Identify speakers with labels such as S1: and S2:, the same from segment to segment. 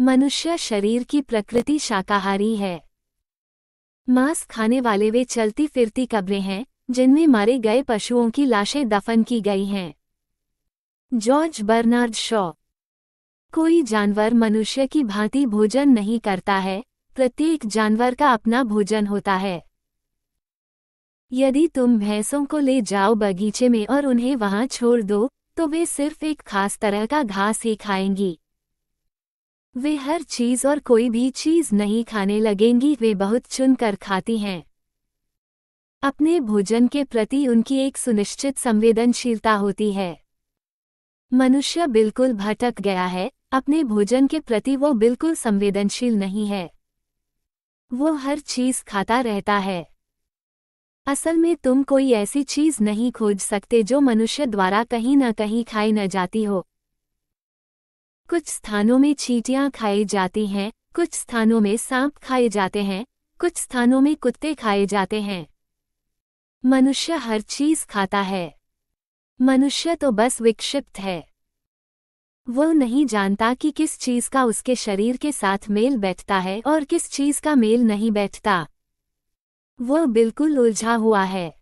S1: मनुष्य शरीर की प्रकृति शाकाहारी है। मांस खाने वाले वे चलती फिरती कब्रें हैं जिनमें मारे गए पशुओं की लाशें दफन की गई हैं। George Bernard Shaw. कोई जानवर मनुष्य की भांति भोजन नहीं करता है, प्रत्येक जानवर का अपना भोजन होता है। यदि तुम भैंसों को ले जाओ बगीचे में और उन्हें वहां छोड़ दो, तो वे सिर्फ एक खास तरह का घास ही खाएंगी। वे हर चीज और कोई भी चीज नहीं खाने लगेंगी, वे बहुत चुनकर खाती हैं। अपने भोजन के प्रति उनकी एक सुनिश्चित संवेदनशीलता होती है। मनुष्य बिल्कुल भटक गया है, अपने भोजन के प्रति वो बिल्कुल संवेदनशील नहीं है। वो हर चीज खाता रहता है। असल में तुम कोई ऐसी चीज नहीं खोज सकते जो मनुष्य द्वारा कहीं न कहीं खाई न जाती हो। कुछ स्थानों में चींटियां खाई जाती हैं, कुछ स्थानों में सांप खाए जाते हैं, कुछ स्थानों में कुत्ते खाए जाते हैं। मनुष्य हर चीज खाता है। मनुष्य तो बस विक्षिप्त है। वो नहीं जानता कि किस चीज का उसके शरीर के साथ मेल बैठता है और किस चीज का मेल नहीं बैठता। वो बिल्कुल उलझा हुआ है।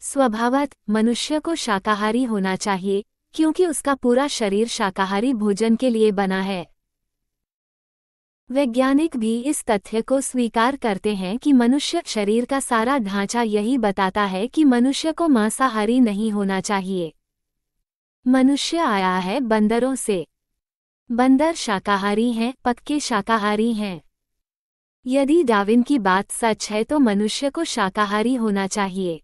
S1: स्वभावतः मनुष्य को शाकाहारी होना चाहिए, क्योंकि उसका पूरा शरीर शाकाहारी भोजन के लिए बना है। वैज्ञानिक भी इस तथ्य को स्वीकार करते हैं कि मनुष्य शरीर का सारा ढांचा यही बताता है कि मनुष्य को मांसाहारी नहीं होना चाहिए। मनुष्य आया है बंदरों से। बंदर शाकाहारी हैं, पक्के शाकाहारी हैं। यदि डार्विन की बात सच है तो मनुष्य को शाकाहारी होना चाहिए।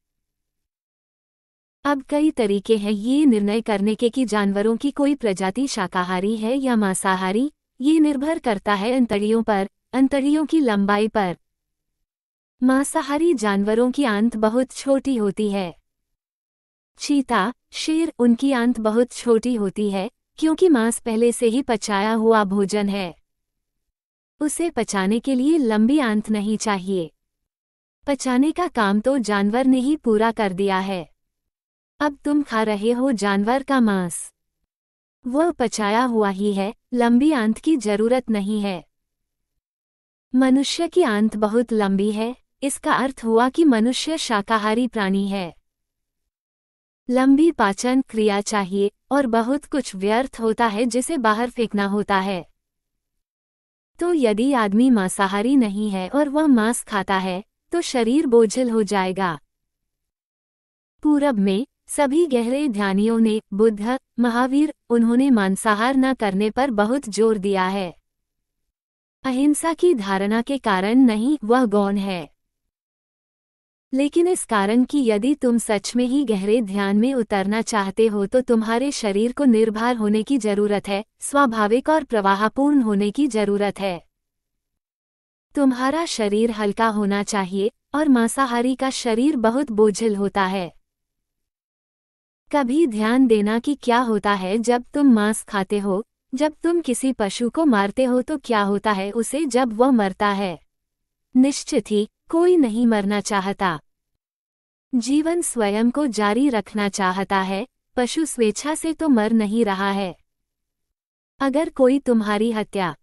S1: अब कई तरीके हैं ये निर्णय करने के कि जानवरों की कोई प्रजाति शाकाहारी है या मांसाहारी। ये निर्भर करता है अंतड़ियों पर, अंतड़ियों की लंबाई पर। मांसाहारी जानवरों की आंत बहुत छोटी होती है। चीता, शेर, उनकी आंत बहुत छोटी होती है, क्योंकि मांस पहले से ही पचाया हुआ भोजन है। उसे पचाने के लिए लंबी आंत नहीं चाहिए। पचाने का काम तो जानवर ने ही पूरा कर दिया है। अब तुम खा रहे हो जानवर का मांस। वह पचाया हुआ ही है, लंबी आंत की जरूरत नहीं है। मनुष्य की आंत बहुत लंबी है, इसका अर्थ हुआ कि मनुष्य शाकाहारी प्राणी है। लंबी पाचन क्रिया चाहिए और बहुत कुछ व्यर्थ होता है जिसे बाहर फेंकना होता है। तो यदि आदमी मांसाहारी नहीं है और वह मांस खाता है, तो शरीर बोझिल हो जाएगा। पूरब में सभी गहरे ध्यानियों ने, बुद्ध, महावीर, उन्होंने मांसाहार न करने पर बहुत जोर दिया है। अहिंसा की धारणा के कारण नहीं, वह गौण है। लेकिन इस कारण कि यदि तुम सच में ही गहरे ध्यान में उतरना चाहते हो तो तुम्हारे शरीर को निर्भर होने की जरूरत है, स्वाभाविक और प्रवाहपूर्ण होने की जरूरत है। तुम्हारा शरीर हल्का होना चाहिए और मांसाहारी का शरीर बहुत बोझिल होता है। कभी ध्यान देना कि क्या होता है जब तुम मांस खाते हो। जब तुम किसी पशु को मारते हो तो क्या होता है उसे जब वह मरता है। निश्चित ही कोई नहीं मरना चाहता। जीवन स्वयं को जारी रखना चाहता है, पशु स्वेच्छा से तो मर नहीं रहा है। अगर कोई तुम्हारी हत्या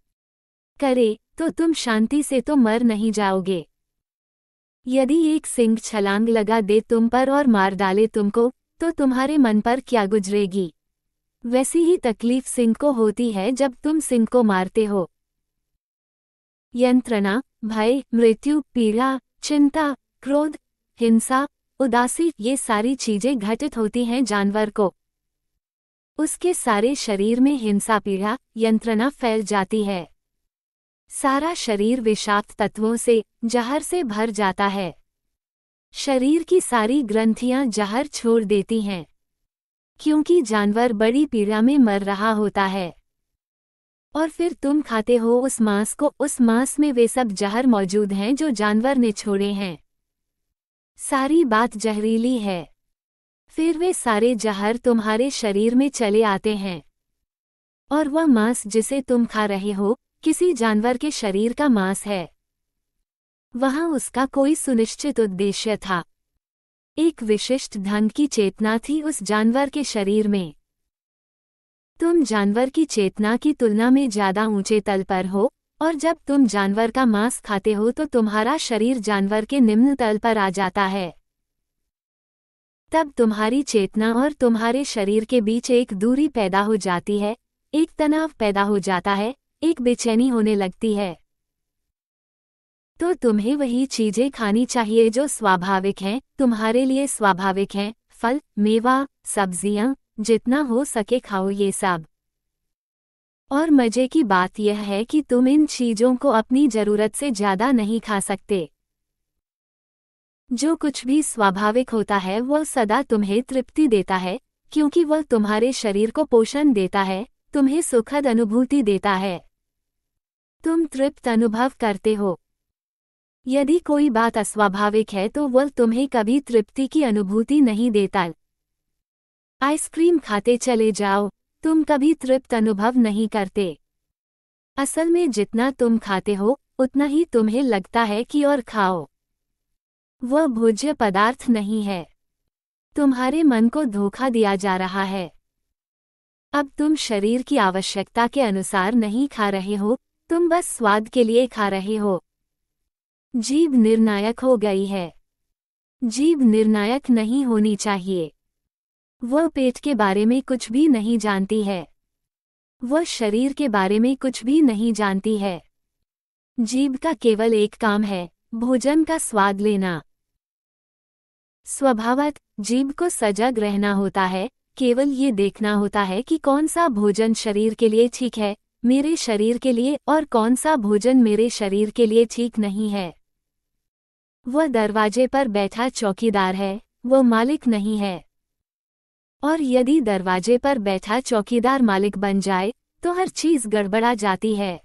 S1: करे तो तुम शांति से तो मर नहीं जाओगे। यदि एक सिंह छलांग लगा दे तुम पर और मार डाले तुमको, तो तुम्हारे मन पर क्या गुजरेगी। वैसी ही तकलीफ सिंह को होती है जब तुम सिंह को मारते हो। यंत्रणा, भय, मृत्यु, पीड़ा, चिंता, क्रोध, हिंसा, उदासी, ये सारी चीजें घटित होती हैं जानवर को। उसके सारे शरीर में हिंसा, पीड़ा, यंत्रणा फैल जाती है। सारा शरीर विषाक्त तत्वों से, जहर से भर जाता है। शरीर की सारी ग्रंथियां जहर छोड़ देती हैं, क्योंकि जानवर बड़ी पीड़ा में मर रहा होता है। और फिर तुम खाते हो उस मांस को। उस मांस में वे सब जहर मौजूद हैं जो जानवर ने छोड़े हैं। सारी बात जहरीली है। फिर वे सारे जहर तुम्हारे शरीर में चले आते हैं। और वह मांस जिसे तुम खा रहे हो, किसी जानवर के शरीर का मांस है। वहां उसका कोई सुनिश्चित उद्देश्य था। एक विशिष्ट ढंग की चेतना थी उस जानवर के शरीर में। तुम जानवर की चेतना की तुलना में ज्यादा ऊंचे तल पर हो, और जब तुम जानवर का मांस खाते हो तो तुम्हारा शरीर जानवर के निम्न तल पर आ जाता है। तब तुम्हारी चेतना और तुम्हारे शरीर के बीच एक दूरी पैदा हो जाती है, एक तनाव पैदा हो जाता है, एक बेचैनी होने लगती है। तो तुम्हें वही चीजें खानी चाहिए जो स्वाभाविक हैं, तुम्हारे लिए स्वाभाविक हैं, फल, मेवा, सब्जियां, जितना हो सके खाओ ये सब। और मजे की बात यह है कि तुम इन चीजों को अपनी जरूरत से ज्यादा नहीं खा सकते। जो कुछ भी स्वाभाविक होता है वह सदा तुम्हें तृप्ति देता है, क्योंकि वह तुम्हारे शरीर को पोषण देता है, तुम्हें सुखद अनुभूति देता है। तुम तृप्त अनुभव करते हो। यदि कोई बात अस्वाभाविक है तो वह तुम्हें कभी तृप्ति की अनुभूति नहीं देता। आइसक्रीम खाते चले जाओ, तुम कभी तृप्त अनुभव नहीं करते। असल में जितना तुम खाते हो उतना ही तुम्हें लगता है कि और खाओ। वह भोज्य पदार्थ नहीं है। तुम्हारे मन को धोखा दिया जा रहा है। अब तुम शरीर की आवश्यकता के अनुसार नहीं खा रहे हो, तुम बस स्वाद के लिए खा रहे हो। जीभ निर्णायक हो गई है। जीभ निर्णायक नहीं होनी चाहिए। वह पेट के बारे में कुछ भी नहीं जानती है। वह शरीर के बारे में कुछ भी नहीं जानती है। जीभ का केवल एक काम है, भोजन का स्वाद लेना। स्वभावतः जीभ को सजग रहना होता है, केवल ये देखना होता है कि कौन सा भोजन शरीर के लिए ठीक है, मेरे शरीर के लिए, और कौन सा भोजन मेरे शरीर के लिए ठीक नहीं है। वह दरवाजे पर बैठा चौकीदार है, वह मालिक नहीं है। और यदि दरवाजे पर बैठा चौकीदार मालिक बन जाए तो हर चीज गड़बड़ा जाती है।